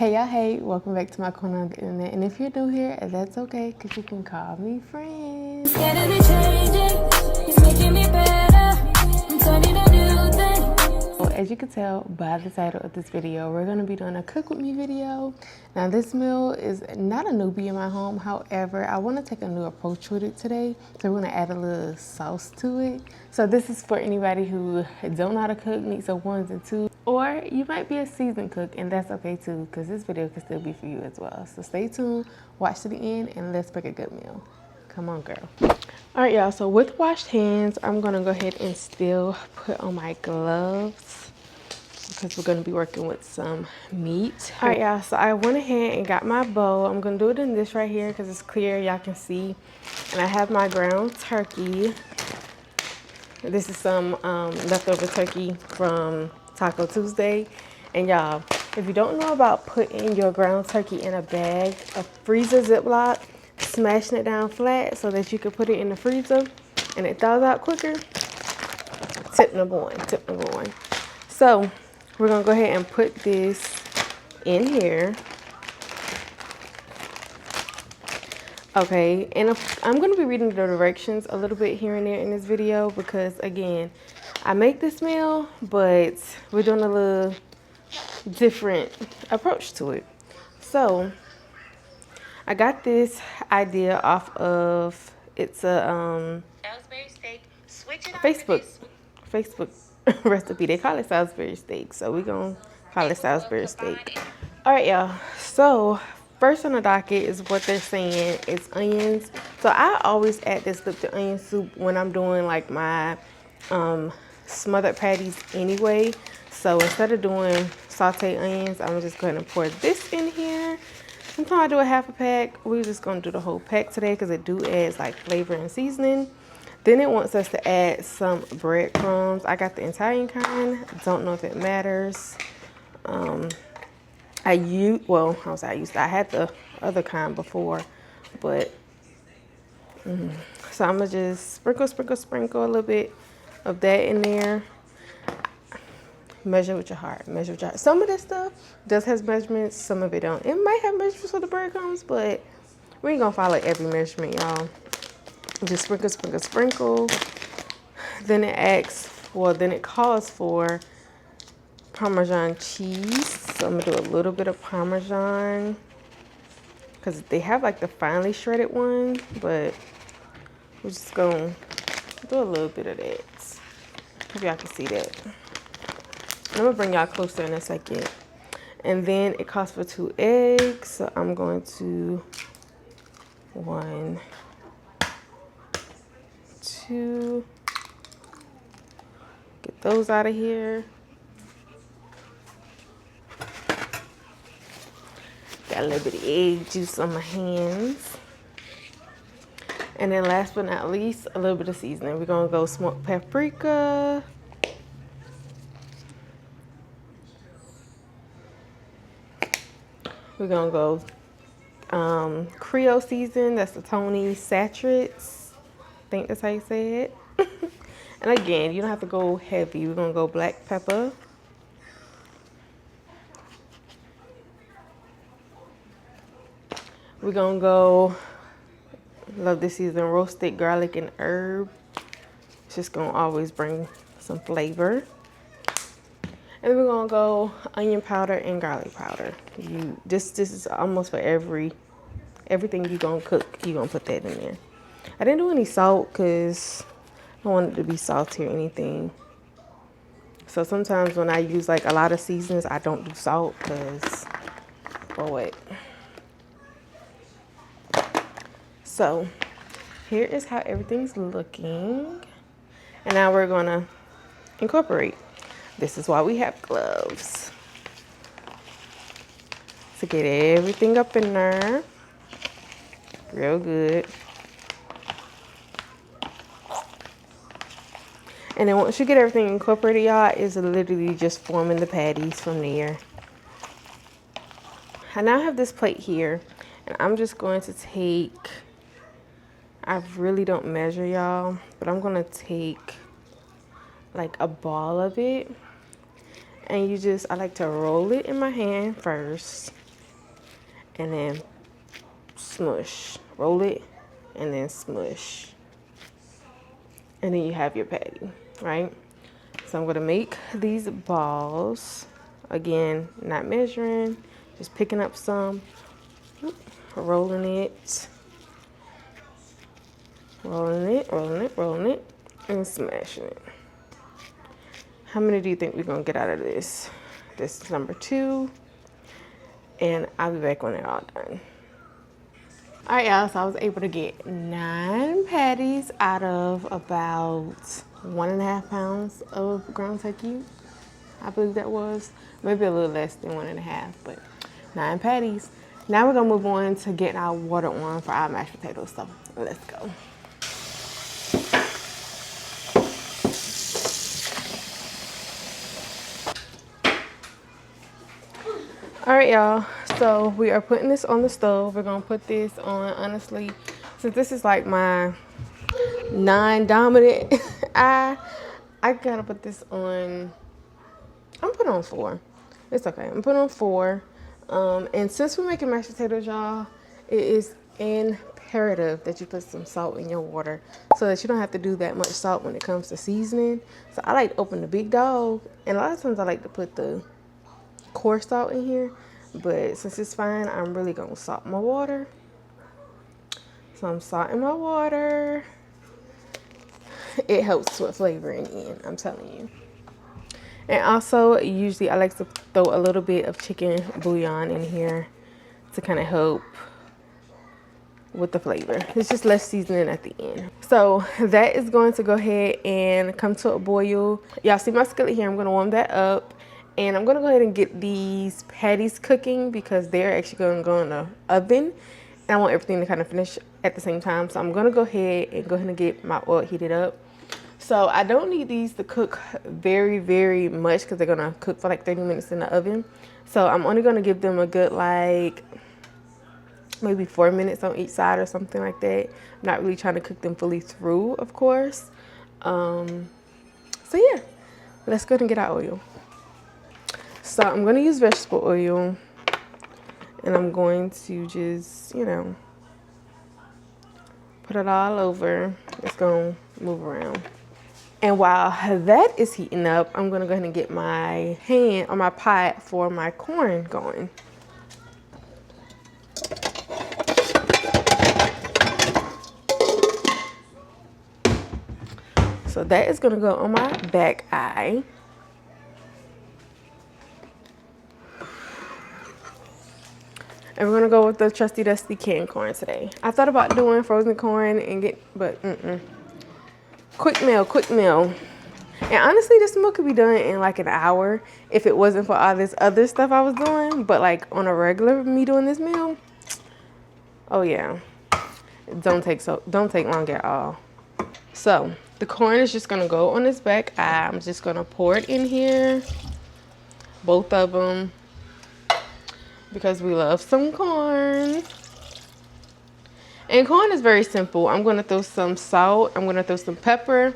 Hey y'all, hey, welcome back to my corner of the internet. And if you're new here, that's okay, because you can call me Fran. So as you can tell by the title of this video, we're going to be doing a cook with me video. Now this meal is not a newbie in my home. However, I want to take a new approach with it today. So we're going to add a little sauce to it. So this is for anybody who don't know how to cook, needs a ones and twos. Or you might be a seasoned cook, and that's okay too, because this video can still be for you as well. So stay tuned, watch to the end, and let's make a good meal. Come on, girl. All right, y'all, so with washed hands, I'm gonna go ahead and still put on my gloves because we're gonna be working with some meat. All right, y'all, so I went ahead and got my bowl. I'm gonna do it in this right here because it's clear, y'all can see. And I have my ground turkey. This is some leftover turkey from Taco Tuesday. And y'all, if you don't know about putting your ground turkey in a bag, a freezer Ziploc, smashing it down flat so that you can put it in the freezer and it thaws out quicker, tip number one. So we're gonna go ahead and put this in here. Okay, and I'm gonna be reading the directions a little bit here and there in this video because again, I make this meal, but we're doing a little different approach to it. So I got this idea off of, it's a Facebook recipe. They call it Salisbury steak, so we're gonna call it Salisbury steak. All right, y'all, so first on the docket is what they're saying is onions. So I always add this lip to onion soup when I'm doing like my smothered patties anyway. So instead of doing sauteed onions, I'm just going to pour this in here. Sometimes I do a half a pack. We're just going to do the whole pack today because it do adds like flavor and seasoning. Then it wants us to add some breadcrumbs. I got the Italian kind. Don't know if it matters. I had the other kind before, but so I'm gonna just sprinkle a little bit of that in there. Measure with your heart. Some of this stuff does has measurements, some of it don't. It might have measurements for the breadcrumbs, but we ain't gonna follow every measurement, y'all. Just sprinkle. Then it calls for Parmesan cheese. So I'm gonna do a little bit of Parmesan because they have like the finely shredded one, but we're just gonna do a little bit of that. Hope y'all can see that. I'm gonna bring y'all closer in a second. And then it calls for 2 eggs. So I'm going to 1, 2, get those out of here. Got a little bit of egg juice on my hands. And then last but not least, a little bit of seasoning. We're gonna go smoked paprika. We're gonna go Creole season. That's the Tony Saturates. I think that's how you say it. And again, you don't have to go heavy. We're gonna go black pepper. We're gonna go, love this season, roasted garlic and herb. It's just gonna always bring some flavor. And then we're gonna go onion powder and garlic powder. This is almost for everything you're gonna cook, you're gonna put that in there. I didn't do any salt because I don't want it to be salty or anything. So sometimes when I use like a lot of seasonings, I don't do salt because, oh wait. So here is how everything's looking. And now we're gonna incorporate. This is why we have gloves. To get everything up in there. Real good. And then once you get everything incorporated, y'all, it's literally just forming the patties from there. I now have this plate here. And I'm just going to take, I really don't measure, y'all, but I'm gonna take like a ball of it. And I like to roll it in my hand first. and then smush. Roll it and then smush. And then you have your patty, right? So I'm gonna make these balls. Again, not measuring, just picking up some, rolling it, and smashing it. How many do you think we're gonna get out of this? This is number 2, and I'll be back when they're all done. All right, y'all, so I was able to get 9 patties out of about 1.5 pounds of ground turkey. I believe that was, maybe a little less than 1.5, but 9 patties. Now we're gonna move on to getting our water on for our mashed potatoes, so let's go. All right, y'all, so we are putting this on the stove. We're gonna put this on, honestly, since this is like my non-dominant eye, I gotta put this on, I'm putting on 4. It's okay, I'm putting on 4. And since we're making mashed potatoes, y'all, it is imperative that you put some salt in your water so that you don't have to do that much salt when it comes to seasoning. So I like to open the big dog, and a lot of times I like to put the coarse salt in here, but since it's fine, I'm really gonna salt my water. So I'm salting my water. It helps with flavoring in, I'm telling you. And also, usually I like to throw a little bit of chicken bouillon in here to kind of help with the flavor. It's just less seasoning at the end. So that is going to go ahead and come to a boil. Y'all see my skillet here? I'm gonna warm that up. And I'm gonna go ahead and get these patties cooking because they're actually gonna go in the oven. And I want everything to kind of finish at the same time. So I'm gonna go ahead and get my oil heated up. So I don't need these to cook very, very much because they're gonna cook for like 30 minutes in the oven. So I'm only gonna give them a good like maybe 4 minutes on each side or something like that. I'm not really trying to cook them fully through, of course. So yeah, let's go ahead and get our oil. So I'm gonna use vegetable oil, and I'm going to just, you know, put it all over. It's gonna move around. And while that is heating up, I'm gonna go ahead and get my pan or my pot for my corn going. So that is gonna go on my back eye. And we're gonna go with the trusty dusty canned corn today. I thought about doing frozen corn and but quick meal. And honestly, this meal could be done in like an hour if it wasn't for all this other stuff I was doing. But like on a regular me doing this meal, oh yeah, don't take long at all. So the corn is just gonna go on this back eye. I'm just gonna pour it in here, both of them, because we love some corn. And corn is very simple. I'm gonna throw some salt, I'm gonna throw some pepper,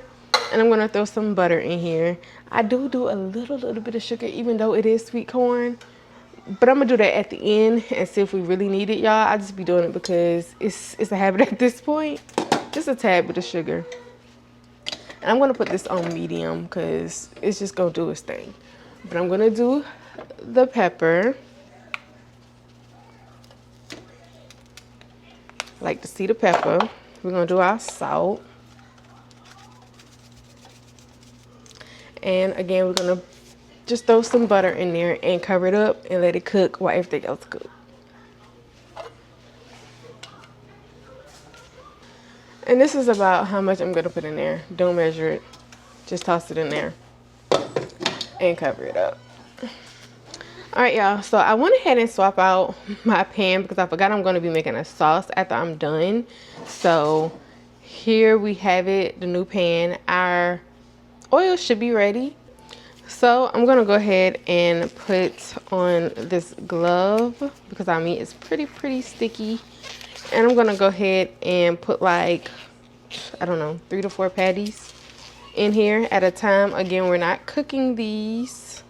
and I'm gonna throw some butter in here. I do a little bit of sugar, even though it is sweet corn, but I'm gonna do that at the end and see if we really need it, y'all. I just be doing it because it's a habit at this point. Just a tad bit of sugar. And I'm gonna put this on medium because it's just gonna do its thing. But I'm gonna do the pepper. Like to see the pepper. We're gonna do our salt. And again, we're gonna just throw some butter in there and cover it up and let it cook while everything else cooks. And this is about how much I'm gonna put in there. Don't measure it, just toss it in there and cover it up. All right, y'all, so I went ahead and swap out my pan because I forgot I'm gonna be making a sauce after I'm done. So here we have it, the new pan. Our oil should be ready. So I'm gonna go ahead and put on this glove because our meat is pretty sticky. And I'm gonna go ahead and put like, I don't know, 3 to 4 patties in here at a time. Again, we're not cooking these.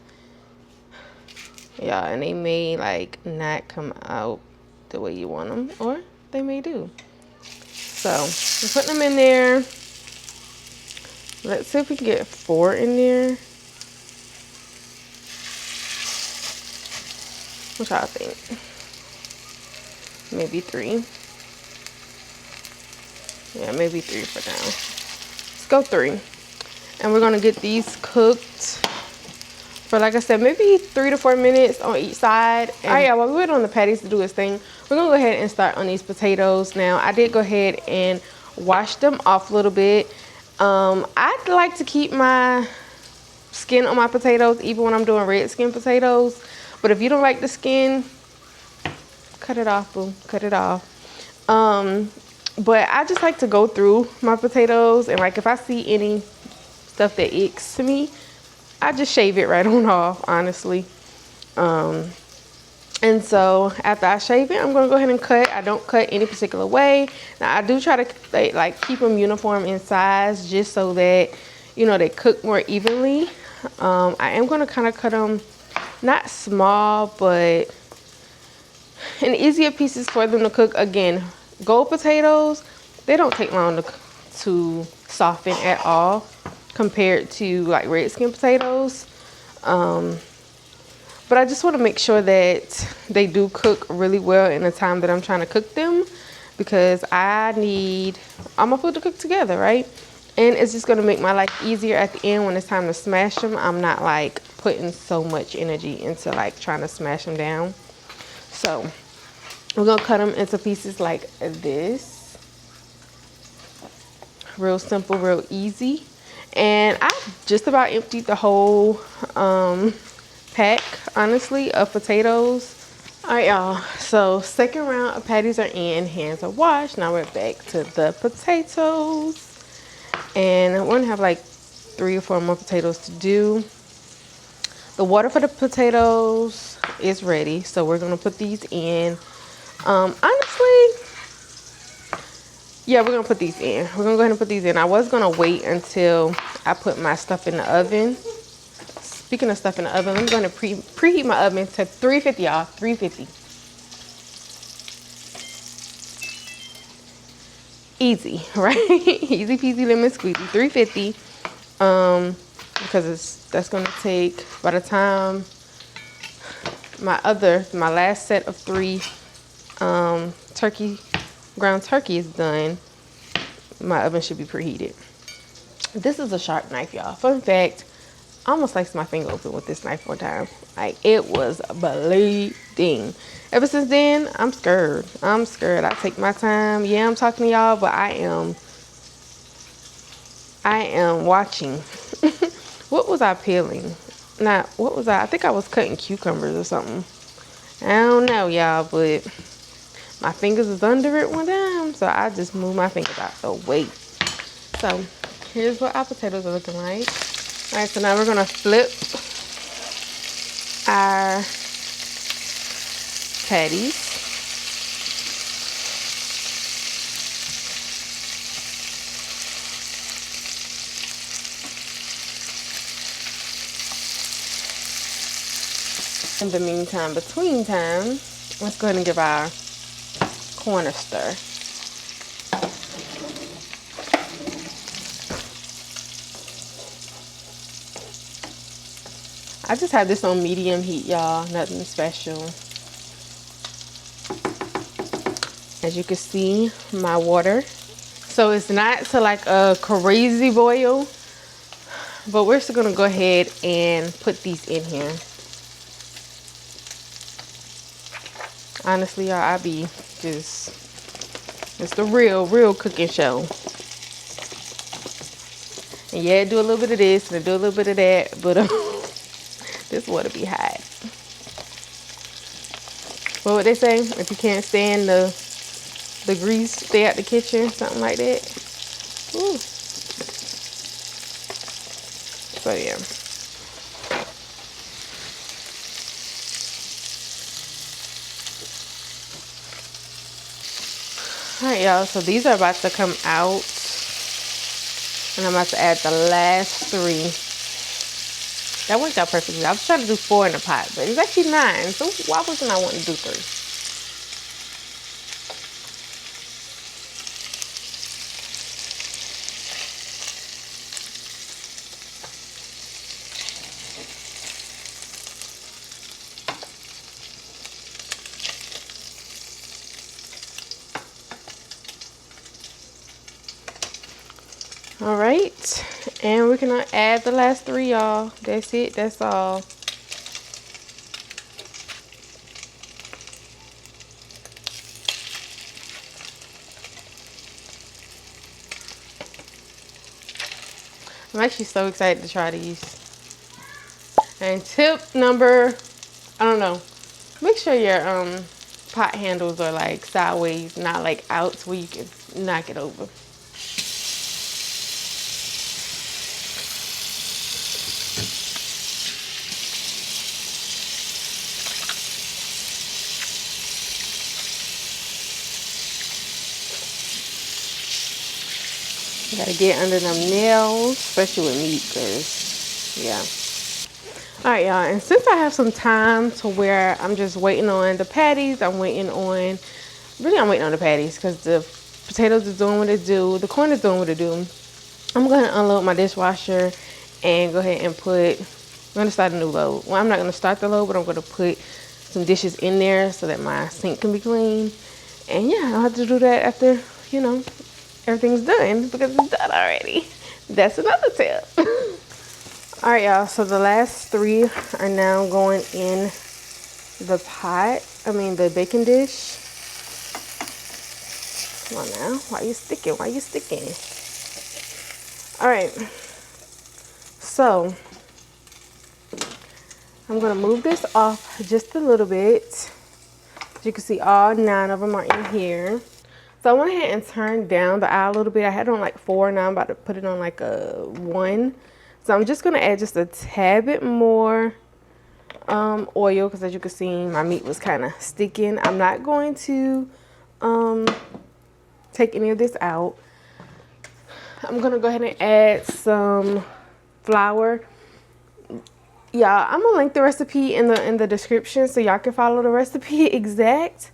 Yeah, and they may like not come out the way you want them, or they may do. So I'm putting them in there. Let's see if we can get 4 in there. What y'all think? Maybe 3. Yeah, maybe 3 for now. Let's go 3. And we're gonna get these cooked for, like I said, maybe 3 to 4 minutes on each side. All right, y'all, while we wait on the patties to do its thing, we're gonna go ahead and start on these potatoes. Now, I did go ahead and wash them off a little bit. I like to keep my skin on my potatoes, even when I'm doing red skin potatoes. But if you don't like the skin, cut it off, boo, cut it off. But I just like to go through my potatoes, and like if I see any stuff that icks to me, I just shave it right on off, honestly. And so after I shave it, I'm gonna go ahead and cut. I don't cut any particular way. Now I do try to like keep them uniform in size, just so that, you know, they cook more evenly. I am gonna kind of cut them not small, but in easier pieces for them to cook. Again, gold potatoes, they don't take long to soften at all compared to like red skin potatoes. But I just want to make sure that they do cook really well in the time that I'm trying to cook them, because I need all my food to cook together, right? And it's just going to make my life easier at the end when it's time to smash them. I'm not like putting so much energy into like trying to smash them down. So we're going to cut them into pieces like this. Real simple, real easy. And I just about emptied the whole pack, honestly, of potatoes. All right, y'all, so second round of patties are in, hands are washed. Now we're back to the potatoes, and we're gonna have like 3 or 4 more potatoes to do. The water for the potatoes is ready, so we're gonna put these in. Honestly, yeah, we're gonna put these in. We're gonna go ahead and put these in. I was gonna wait until I put my stuff in the oven. Speaking of stuff in the oven, I'm going to preheat my oven to 350, y'all. 350. Easy, right? Easy peasy lemon squeezy. 350. Because that's going to take, by the time my last set of 3 ground turkey is done, my oven should be preheated. This is a sharp knife, y'all. Fun fact. I almost sliced my finger open with this knife one time. Like, it was bleeding. Ever since then, I'm scared. I'm scared. I take my time. Yeah, I'm talking to y'all, but I am watching. What was I peeling? What was I think I was cutting cucumbers or something. I don't know, y'all, but my fingers was under it one time, so I just moved my fingers out the way. So, here's what our potatoes are looking like. All right, so now we're gonna flip our patties. In the meantime, between time, let's go ahead and give our corn a stir. I just have this on medium heat, y'all. Nothing special. As you can see, my water. So it's not to like a crazy boil, but we're still gonna go ahead and put these in here. Honestly, y'all, I be just, it's the real cooking show. And yeah, do a little bit of this and do a little bit of that, but this water be hot. What would they say? If you can't stand the grease, stay out the kitchen, something like that. Ooh. So yeah. All right, y'all, so these are about to come out, and I'm about to add the last 3. That worked out perfectly. I was trying to do 4 in the pot, but it's actually 9. So why wasn't I wanting to do 3? All right, and we're gonna add the last 3, y'all. That's it, that's all. I'm actually so excited to try these. And tip number, I don't know, make sure your pot handles are like sideways, not like out, so you can knock it over. You gotta get under them nails, especially with meat, cause yeah. All right, y'all, and since I have some time to where I'm just waiting on the patties, I'm waiting on the patties because the potatoes is doing what it do, the corn is doing what it do. I'm gonna unload my dishwasher and go ahead and I'm gonna start a new load. Well, I'm not gonna start the load, but I'm gonna put some dishes in there so that my sink can be clean. And yeah, I'll have to do that after, you know, everything's done because it's done already. That's another tip. All right, y'all, so the last 3 are now going in the the baking dish. Come on now, why you sticking? All right, so I'm gonna move this off just a little bit. As you can see, all 9 of them are in here. So I went ahead and turned down the eye a little bit. I had it on like 4, now I'm about to put it on like a 1. So I'm just gonna add just a tad bit more oil because as you can see, my meat was kind of sticking. I'm not going to take any of this out. I'm gonna go ahead and add some flour. Yeah, I'm gonna link the recipe in the description so y'all can follow the recipe exact.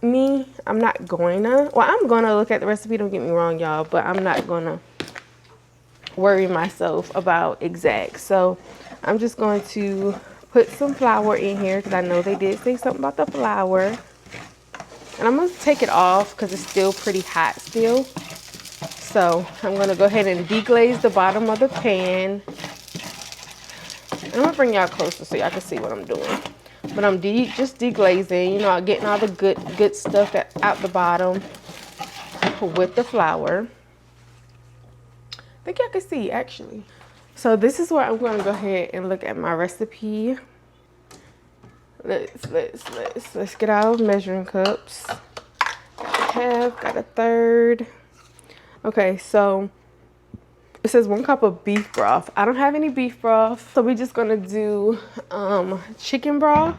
I'm not gonna, well, I'm gonna look at the recipe, don't get me wrong, y'all, but I'm not gonna worry myself about exact. So I'm just going to put some flour in here because I know they did say something about the flour. And I'm gonna take it off because it's still pretty hot still. So I'm gonna go ahead and deglaze the bottom of the pan. And I'm gonna bring y'all closer so y'all can see what I'm doing. But I'm just deglazing, you know, getting all the good stuff out the bottom with the flour. I think y'all can see actually. So this is where I'm gonna go ahead and look at my recipe. Let's get our measuring cups. Got a third. Okay, so it says 1 cup of beef broth. I don't have any beef broth, so we're just gonna do chicken broth.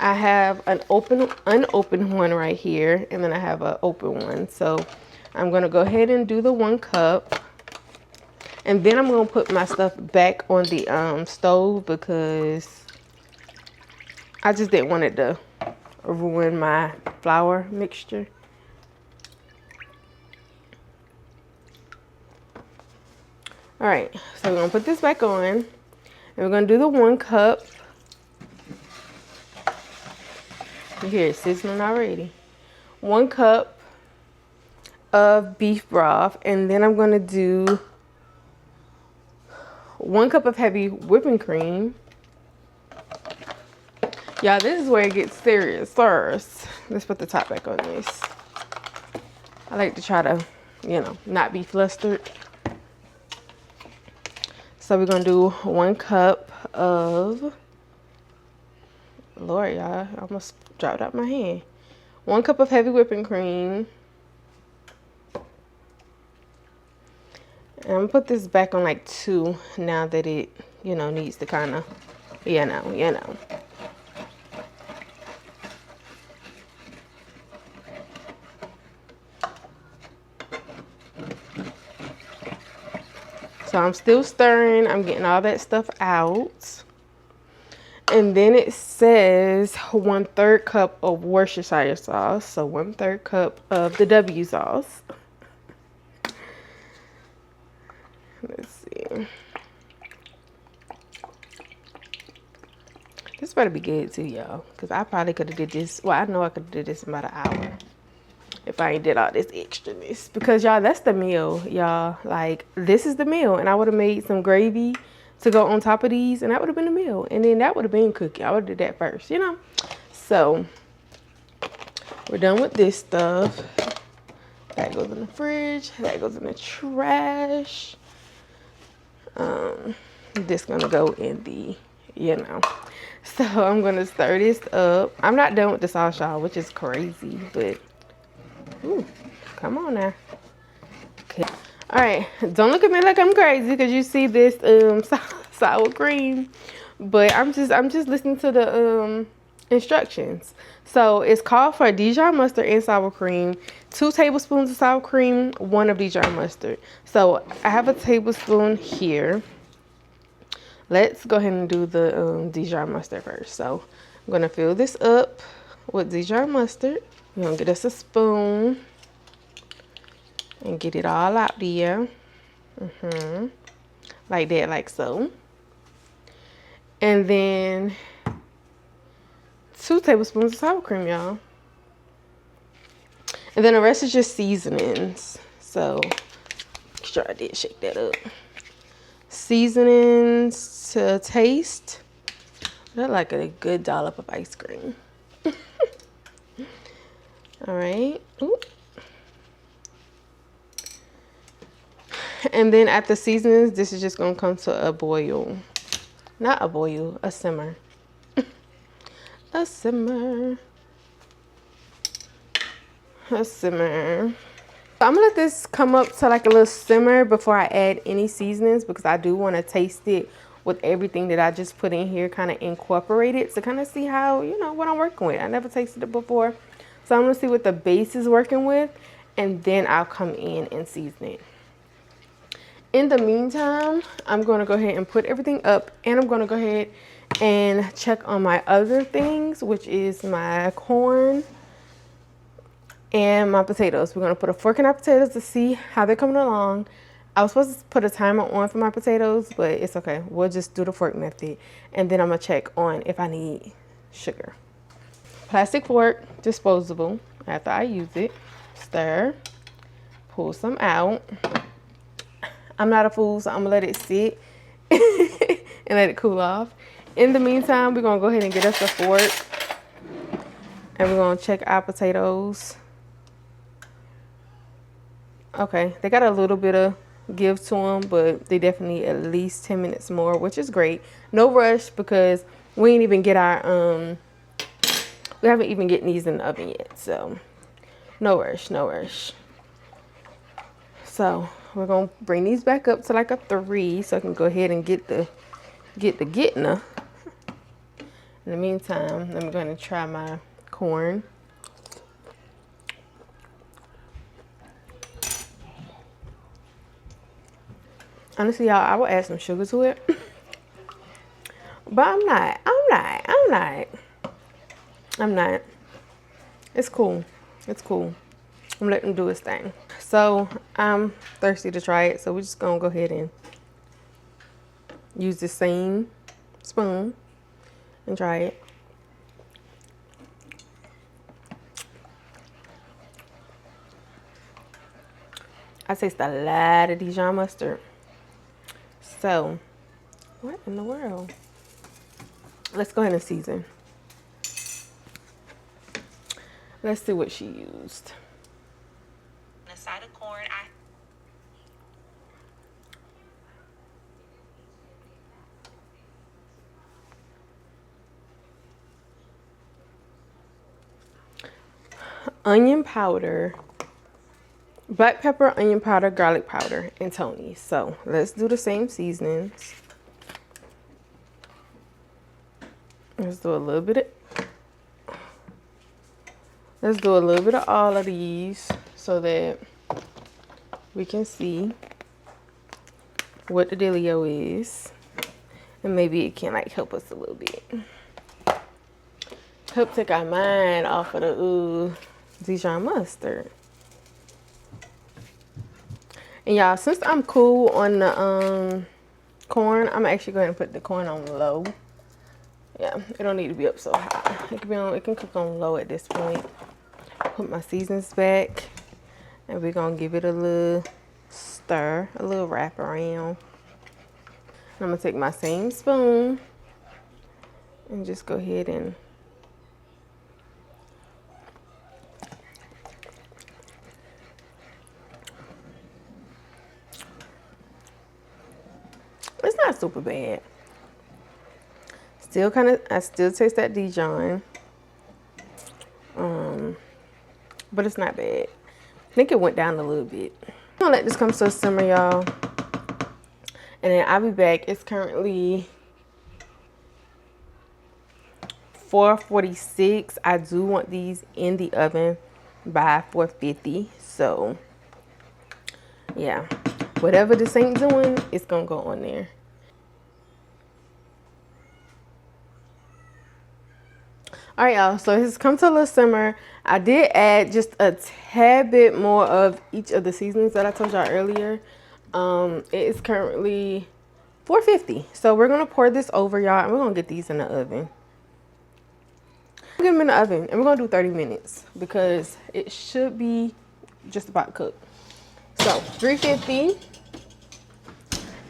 I have an unopened one right here, and then I have an open one. So I'm gonna go ahead and do the 1 cup, and then I'm gonna put my stuff back on the stove because I just didn't want it to ruin my flour mixture. All right, so we're gonna put this back on, and we're gonna do the 1 cup. You hear it sizzling already. 1 cup of beef broth, and then I'm gonna do 1 cup of heavy whipping cream. Yeah, this is where it gets serious first. Let's put the top back on this. I like to try to, you know, not be flustered. So we're gonna do 1 cup of, Lord, y'all, I almost dropped out my hand. 1 cup of heavy whipping cream. And I'm gonna put this back on like 2 now that it, you know, needs to kind of, you know. So I'm still stirring. I'm getting all that stuff out. And then it says 1/3 cup of Worcestershire sauce. So 1/3 cup of the W sauce. Let's see. This better be good too, y'all. Because I probably could have did this. Well, I know I could have did this in about an hour. if I ain't did all this extraness. Because y'all, that's the meal, y'all. Like, this is the meal. And I would have made some gravy to go on top of these, and that would have been the meal. And then that would have been cooking. I would have did that first, you know. So we're done with this stuff. That goes in the fridge. That goes in the trash. This gonna go in the, you know. So I'm gonna stir this up. I'm not done with the sauce, y'all, which is crazy, but ooh, come on now. Okay. All right, don't look at me like I'm crazy because you see this sour cream, but I'm just listening to the instructions. So it's called for Dijon mustard and sour cream, 2 tablespoons of sour cream, 1 of Dijon mustard. So I have a tablespoon here. Let's go ahead and do the Dijon mustard first. So I'm gonna fill this up with Dijon mustard. We're gonna get us a spoon and get it all out there. Like that, like so. And then 2 tablespoons of sour cream, y'all. And then the rest is just seasonings. So make sure I did shake that up. Seasonings to taste. That's like a good dollop of ice cream. All right. Ooh. And then at the seasonings, this is just gonna come to a boil. Not a boil, a simmer. A simmer. A simmer. I'm gonna let this come up to like a little simmer before I add any seasonings, because I do want to taste it with everything that I just put in here, kind of incorporate it to kind of see how, you know, what I'm working with. I never tasted it before, so I'm gonna see what the base is working with, and then I'll come in and season it. In the meantime, I'm gonna go ahead and put everything up, and I'm gonna go ahead and check on my other things, which is my corn and my potatoes. We're gonna put a fork in our potatoes to see how they're coming along. I was supposed to put a timer on for my potatoes, but it's okay. We'll just do the fork method. And then I'm gonna check on if I need sugar. Plastic fork, disposable. After I use it, stir, pull some out. I'm not a fool, so I'm gonna let it sit and let it cool off. In the meantime, we're gonna go ahead and get us a fork, and we're gonna check our potatoes. Okay, they got a little bit of give to them, but they definitely need at least 10 minutes more, which is great. No rush, because we ain't even get our we haven't even get these in the oven yet, so no rush, no rush. So we're gonna bring these back up to like a 3, so I can go ahead and get the getting her. In the meantime, let me go ahead and try my corn. Honestly, y'all, I will add some sugar to it, but I'm not. It's cool. It's cool. I'm gonna let them do his thing. So I'm thirsty to try it, so we're just gonna go ahead and use the same spoon and try it. I taste a lot of Dijon mustard. So, what in the world? Let's go ahead and season. Let's see what she used. A side of corn. Onion powder, black pepper, onion powder, garlic powder, and Tony. So let's do the same seasonings. Let's do a little bit of all of these so that we can see what the dealio is, and maybe it can like help us a little bit, help take our mind off of the Dijon mustard. And y'all, since I'm cool on the corn, I'm actually going to put the corn on low. Yeah, it don't need to be up so high. It can cook on low at this point. Put my seasonings back, and we're gonna give it a little stir, a little wrap around. I'm gonna take my same spoon and just go ahead and it's not super bad. Still kind of, I still taste that Dijon. But it's not bad. I think it went down a little bit. I'm gonna let this come to a simmer, y'all. And then I'll be back. It's currently 4:46. I do want these in the oven by 4:50. So yeah, whatever this ain't doing, it's gonna go on there. All right, y'all, so it's come to a little simmer. I did add just a tad bit more of each of the seasonings that I told y'all earlier. It is currently 4:50. So we're gonna pour this over, y'all, and we're gonna get these in the oven. Get them in the oven, and we're gonna do 30 minutes because it should be just about cooked. So 350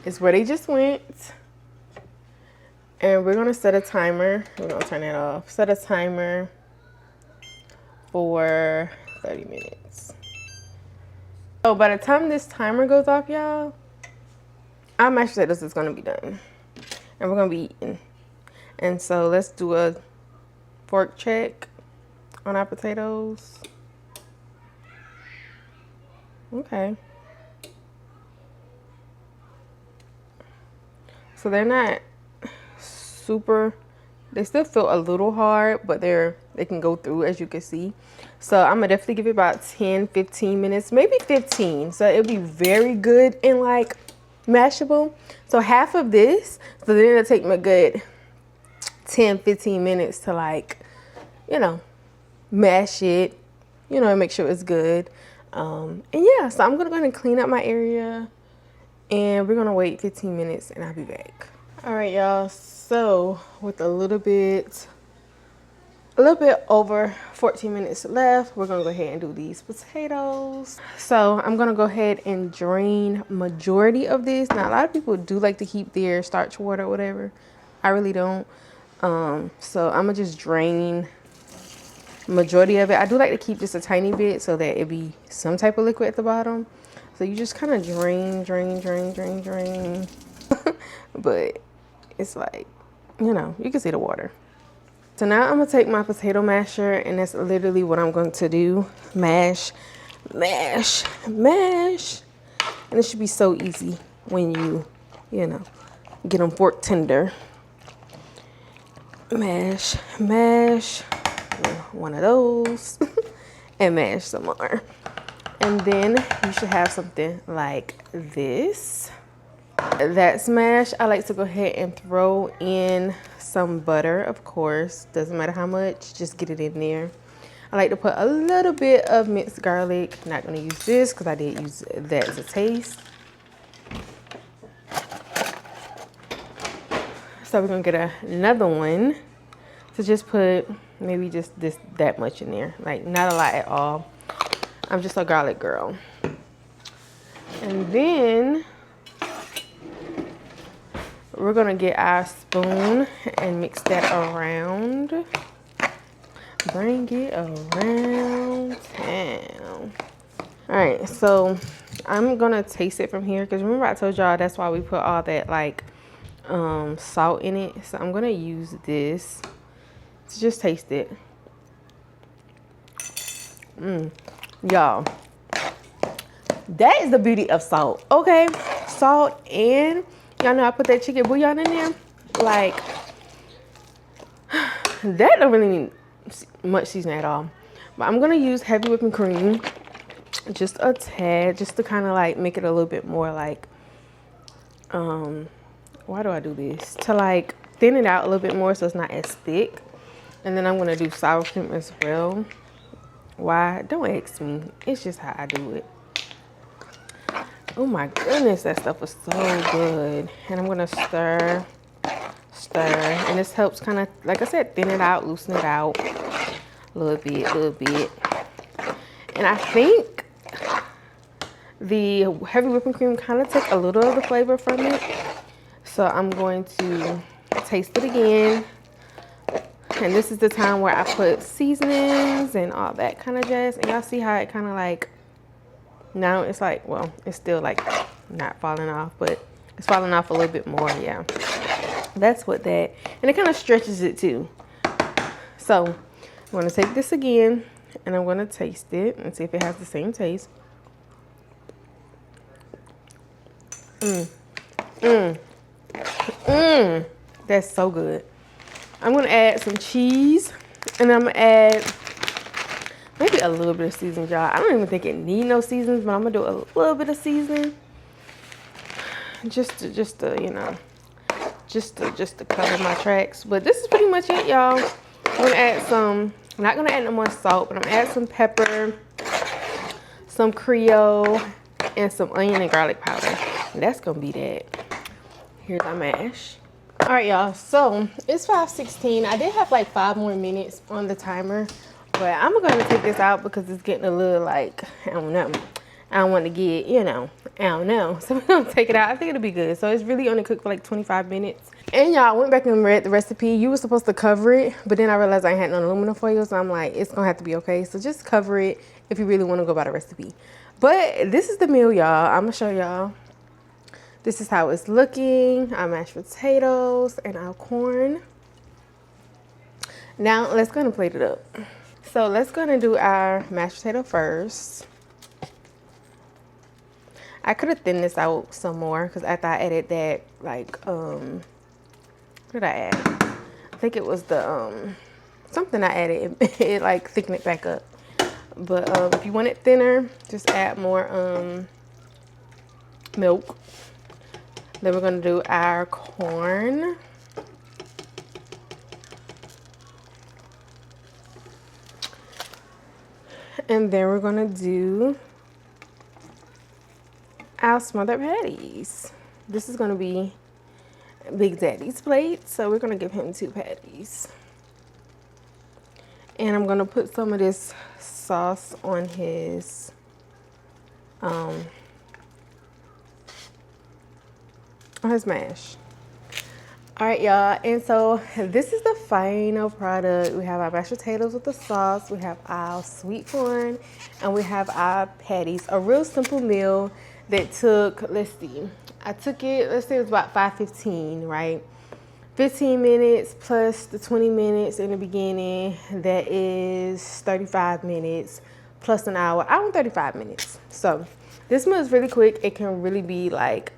is where they just went. And we're gonna set a timer. We're gonna turn it off. Set a timer for 30 minutes. So by the time this timer goes off, y'all, our mashed potatoes is gonna be done. And we're gonna be eating. And so let's do a fork check on our potatoes. Okay. So they're not super, they still feel a little hard, but they can go through, as you can see. So I'm gonna definitely give it about 10-15 minutes, maybe 15, so it'll be very good and like mashable. So half of this, so then it'll take me a good 10-15 minutes to, like, you know, mash it, you know, and make sure it's good. And yeah, so I'm gonna go ahead and clean up my area, and we're gonna wait 15 minutes and I'll be back. All right, y'all, so with a little bit over 14 minutes left, we're gonna go ahead and do these potatoes. So I'm gonna go ahead and drain majority of this. Now, a lot of people do like to keep their starch water or whatever. I really don't. So I'm gonna just drain majority of it. I do like to keep just a tiny bit so that it be some type of liquid at the bottom. So you just kind of drain. But it's like, you know, you can see the water. So now I'm gonna take my potato masher, and that's literally what I'm going to do. Mash. And it should be so easy when you know, get them fork tender. Mash, one of those, and mash some more. And then you should have something like this. That's mashed. I like to go ahead and throw in some butter, of course. Doesn't matter how much, just get it in there. I like to put a little bit of minced garlic. Not gonna use this because I did use that to taste. So we're gonna get another one. So just put maybe just that much in there. Like, not a lot at all. I'm just a garlic girl. And then we're gonna get our spoon and mix that around. Bring it around town. All right, so I'm gonna taste it from here because remember I told y'all that's why we put all that like salt in it. So I'm gonna use this to just taste it. Y'all, that is the beauty of salt. Okay, salt, and y'all know I put that chicken bouillon in there. Like, that don't really need much seasoning at all. But I'm gonna use heavy whipping cream, just a tad, just to kind of like make it a little bit more like, why do I do this? To like thin it out a little bit more so it's not as thick. And then I'm gonna do sour cream as well. Why? Don't ask me. It's just how I do it. Oh my goodness, that stuff was so good. And I'm gonna stir. And this helps kind of, like I said, thin it out, loosen it out a little bit. And I think the heavy whipping cream kind of took a little of the flavor from it. So I'm going to taste it again. And this is the time where I put seasonings and all that kind of jazz. And y'all see how it kind of like, now it's like, well, it's still like not falling off, but it's falling off a little bit more, yeah. That's what that, and it kind of stretches it too. So I'm gonna take this again and I'm gonna taste it and see if it has the same taste. That's so good. I'm gonna add some cheese and I'm gonna add maybe a little bit of seasoning, y'all. I don't even think it need no seasonings, but I'm gonna do a little bit of seasoning just to you know, just to cover my tracks. But this is pretty much it, y'all. I'm gonna add some, I'm not gonna add no more salt, but I'm gonna add some pepper, some Creole, and some onion and garlic powder. And that's gonna be that. Here's our mash. All right, y'all, so it's 5:16. I did have like 5 more minutes on the timer, but I'm gonna take this out because it's getting a little like, I don't know. I don't want to get, you know, I don't know. So we're gonna take it out. I think it'll be good. So it's really only cooked for like 25 minutes. And y'all, I went back and read the recipe. You were supposed to cover it, but then I realized I had no aluminum foil, so I'm like, it's gonna have to be okay. So just cover it if you really want to go by the recipe. But this is the meal, y'all. I'm gonna show y'all. This is how it's looking. Our mashed potatoes and our corn. Now let's go and plate it up. So let's go and do our mashed potato first. I could have thinned this out some more because after I added that, like, what did I add? I think it was the, something I added. It like thickened it back up. But if you want it thinner, just add more milk. Then we're gonna do our corn. And then we're gonna do our smothered patties. This is gonna be Big Daddy's plate, so we're gonna give him 2 patties. And I'm gonna put some of this sauce on his mash. All right, y'all, and so this is the final product. We have our mashed potatoes with the sauce, we have our sweet corn, and we have our patties. A real simple meal that took, let's see, I took it, let's say it was about 5:15, right? 15 minutes plus the 20 minutes in the beginning, that is 35 minutes plus an hour and 35 minutes. So this meal is really quick. It can really be like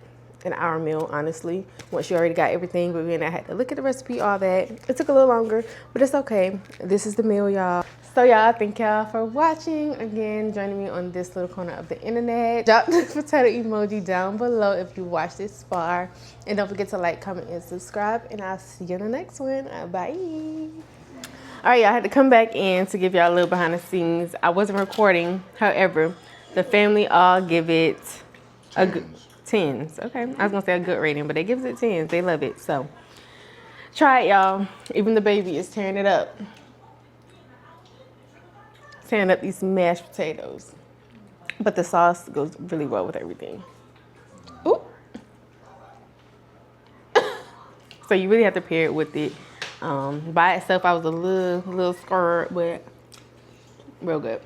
an hour meal, honestly, once you already got everything. But then I had to look at the recipe, all that. It took a little longer, but it's okay. This is the meal, y'all. So y'all, thank y'all for watching. Again, joining me on this little corner of the internet. Drop the potato emoji down below if you watched this far. And don't forget to like, comment, and subscribe. And I'll see you in the next one. Bye. All right, y'all, I had to come back in to give y'all a little behind the scenes. I wasn't recording. However, the family all give it a good 10s. Okay, I was gonna say a good rating, but they give it 10s. They love it. So try it, y'all. Even the baby is tearing it up. Tearing up these mashed potatoes. But the sauce goes really well with everything. Ooh. So you really have to pair it with it. By itself, I was a little scared, but real good.